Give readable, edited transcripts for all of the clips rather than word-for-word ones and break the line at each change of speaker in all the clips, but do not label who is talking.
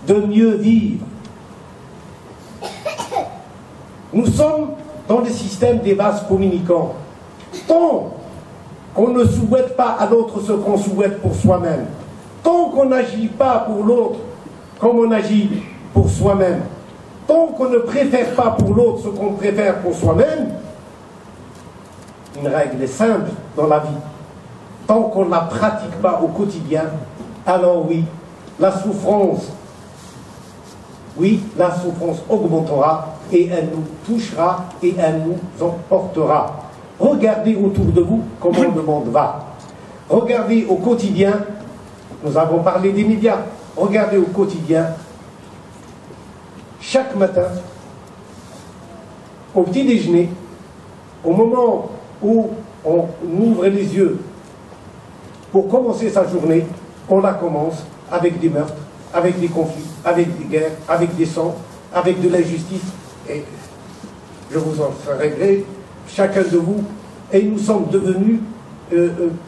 de mieux vivre. Nous sommes dans le système des vases communicants. Tant qu'on ne souhaite pas à l'autre ce qu'on souhaite pour soi-même, tant qu'on n'agit pas pour l'autre comme on agit pour soi-même, tant qu'on ne préfère pas pour l'autre ce qu'on préfère pour soi-même, une règle est simple dans la vie. Tant qu'on ne la pratique pas au quotidien, alors oui, la souffrance augmentera et elle nous touchera et elle nous emportera. Regardez autour de vous comment le monde va. Regardez au quotidien, nous avons parlé des médias, regardez au quotidien, chaque matin, au petit déjeuner, au moment où on ouvre les yeux pour commencer sa journée, on la commence avec des meurtres, avec des conflits, avec des guerres, avec des sangs, avec de l'injustice. Et je vous en ferai gré, chacun de vous, et nous sommes devenus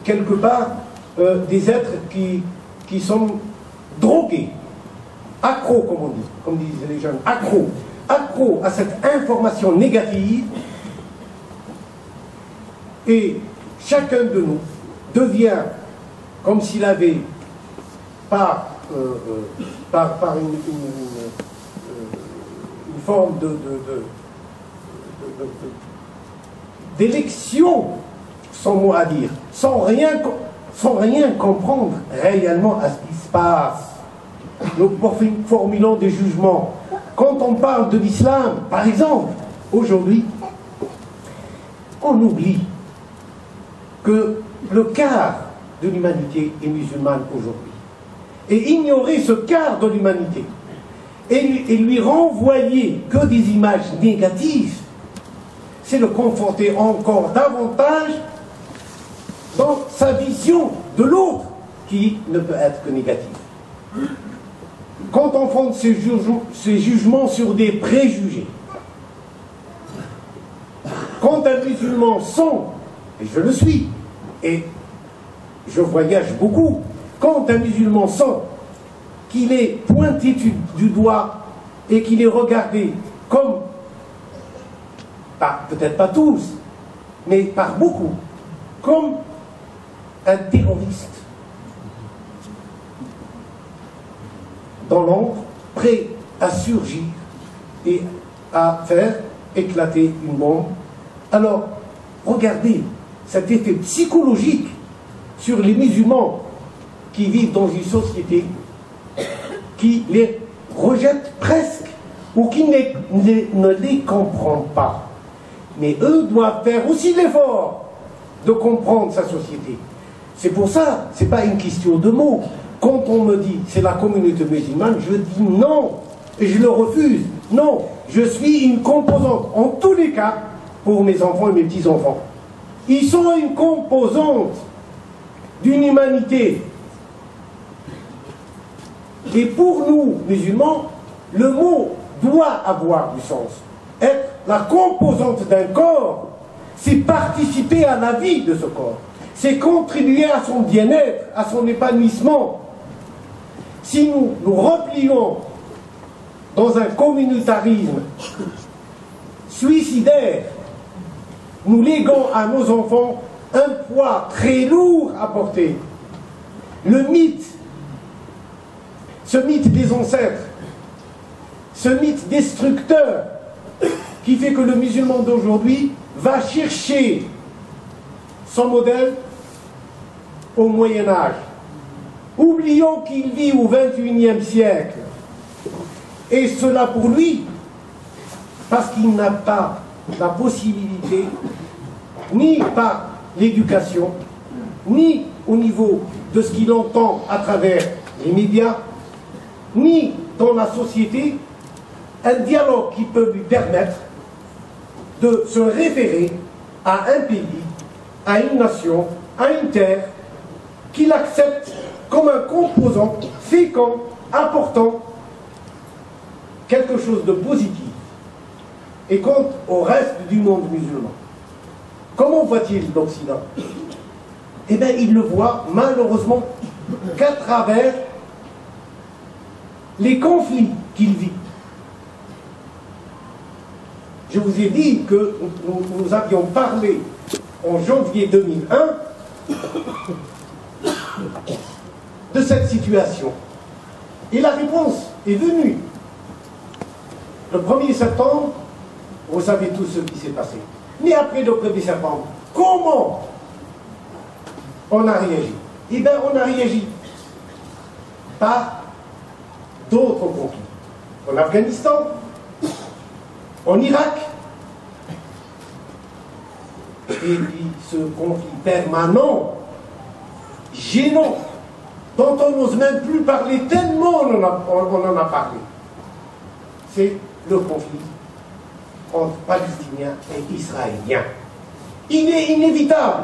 quelque part des êtres qui sont drogués, accros comme disent les jeunes, accros à cette information négative, et chacun de nous devient comme s'il avait par une forme d'élection, sans mot à dire, sans rien comprendre réellement à ce qui se passe. Nous formulons des jugements. Quand on parle de l'islam, par exemple, aujourd'hui, on oublie que le quart de l'humanité est musulmane aujourd'hui. Et ignorer ce quart de l'humanité et lui renvoyer que des images négatives, c'est le conforter encore davantage dans sa vision de l'autre qui ne peut être que négative. Quand on fonde ses jugements sur des préjugés, quand un musulman sent, et je le suis, et je voyage beaucoup, quand un musulman sent qu'il est pointé du doigt et qu'il est regardé comme, peut-être pas tous, mais par beaucoup, comme un terroriste dans l'ombre, prêt à surgir et à faire éclater une bombe, alors regardez cet effet psychologique sur les musulmans qui vivent dans une société qui les rejette presque ou qui ne les comprend pas. Mais eux doivent faire aussi l'effort de comprendre sa société. C'est pour ça, ce n'est pas une question de mots. Quand on me dit c'est la communauté musulmane, je dis non, et je le refuse. Non, je suis une composante, en tous les cas, pour mes enfants et mes petits-enfants. Ils sont une composante d'une humanité. Et pour nous, musulmans, le mot doit avoir du sens. Être la composante d'un corps, c'est participer à la vie de ce corps. C'est contribuer à son bien-être, à son épanouissement. Si nous nous replions dans un communautarisme suicidaire, nous léguons à nos enfants un poids très lourd à porter. Le mythe, ce mythe des ancêtres, ce mythe destructeur qui fait que le musulman d'aujourd'hui va chercher son modèle au Moyen-Âge. Oublions qu'il vit au XXIe siècle. Et cela pour lui, parce qu'il n'a pas la possibilité, ni par l'éducation, ni au niveau de ce qu'il entend à travers les médias, ni dans la société, un dialogue qui peut lui permettre de se référer à un pays, à une nation, à une terre, qu'il accepte comme un composant fécond, important, quelque chose de positif. Et quant au reste du monde musulman, comment voit-il l'Occident? Eh bien, il le voit malheureusement qu'à travers les conflits qu'il vit. Je vous ai dit que nous avions parlé en janvier 2001 de cette situation. Et la réponse est venue. Le 1er septembre, vous savez tout ce qui s'est passé. Mais après le 1er septembre, comment on a réagi? Eh bien, on a réagi par d'autres conflits. En Afghanistan, en Irak, et puis ce conflit permanent, gênant, dont on n'ose même plus parler tellement on en a parlé. C'est le conflit entre Palestiniens et Israéliens. Il est inévitable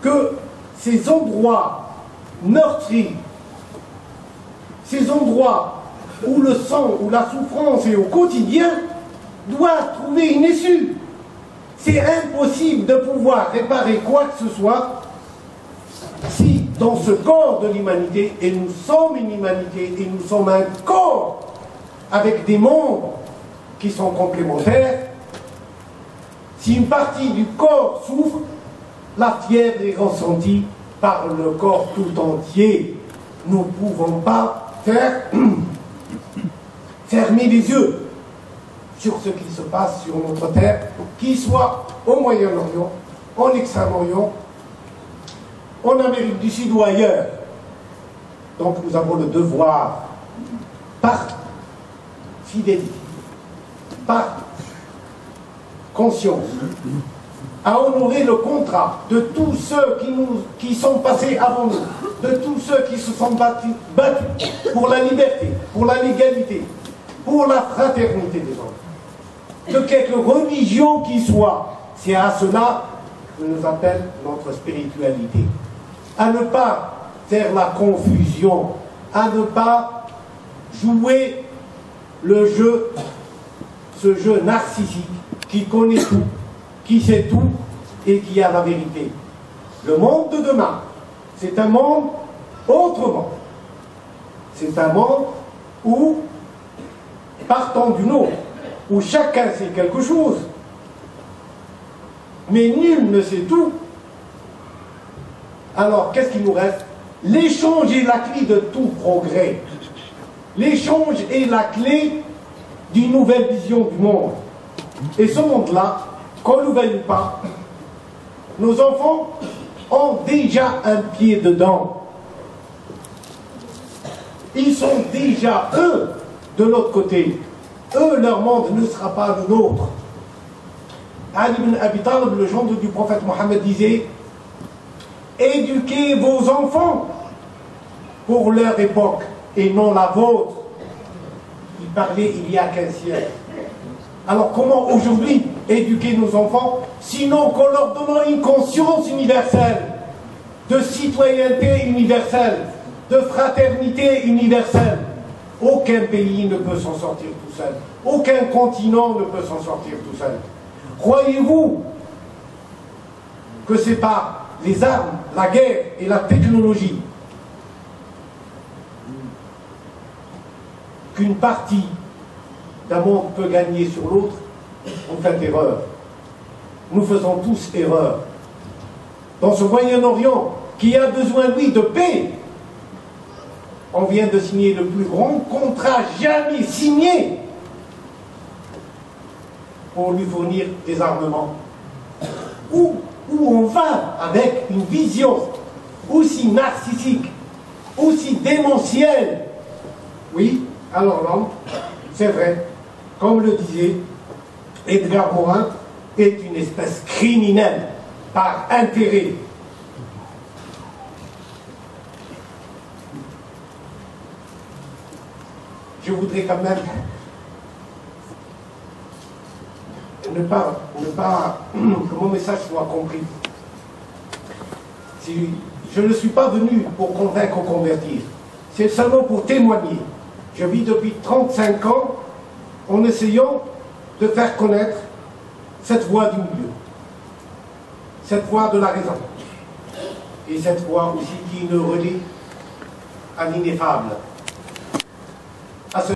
que ces endroits meurtris, ces endroits où le sang, où la souffrance est au quotidien, doivent trouver une issue. C'est impossible de pouvoir réparer quoi que ce soit si dans ce corps de l'humanité, et nous sommes une humanité, et nous sommes un corps avec des membres qui sont complémentaires, si une partie du corps souffre, la fièvre est ressentie par le corps tout entier. Nous ne pouvons pas fermer les yeux sur ce qui se passe sur notre terre, qu'il soit au Moyen-Orient, en Extrême-Orient, en Amérique du Sud ou ailleurs. Donc nous avons le devoir, par fidélité, par conscience, à honorer le contrat de tous ceux qui sont passés avant nous, de tous ceux qui se sont battus pour la liberté, pour la légalité, pour la fraternité des hommes, de quelque religion qui soit. C'est à cela que nous appelle notre spiritualité. À ne pas faire la confusion, à ne pas jouer le jeu, ce jeu narcissique qui connaît tout, qui sait tout et qui a la vérité. Le monde de demain, c'est un monde autrement. C'est un monde où, partant du nôtre, où chacun sait quelque chose, mais nul ne sait tout. Alors, qu'est-ce qu'il nous reste? L'échange est la clé de tout progrès. L'échange est la clé d'une nouvelle vision du monde. Et ce monde-là, qu'on le veuille ou pas, nos enfants ont déjà un pied dedans. Ils sont déjà, eux, de l'autre côté. Eux, leur monde ne sera pas le nôtre. Ali ibn Abi Talib, le gendre du prophète Mohammed, disait: éduquez vos enfants pour leur époque et non la vôtre. Il parlait il y a 15 siècles. Alors comment aujourd'hui éduquer nos enfants, sinon qu'en leur donnant une conscience universelle, de citoyenneté universelle, de fraternité universelle? Aucun pays ne peut s'en sortir tout seul. Aucun continent ne peut s'en sortir tout seul. Croyez-vous que ce n'est pas les armes, la guerre et la technologie qu'une partie d'un monde peut gagner sur l'autre? On fait erreur. Nous faisons tous erreur. Dans ce Moyen-Orient, qui a besoin, lui, de paix, on vient de signer le plus grand contrat jamais signé pour lui fournir des armements. Où on va avec une vision aussi narcissique, aussi démentielle? Oui, alors l'homme, c'est vrai, comme le disait Edgar Morin, est une espèce criminelle par intérêt. Je voudrais quand même ne pas que mon message soit compris. Je ne suis pas venu pour convaincre ou convertir. C'est seulement pour témoigner. Je vis depuis 35 ans en essayant de faire connaître cette voie du milieu, cette voie de la raison, et cette voie aussi qui nous relie à l'ineffable.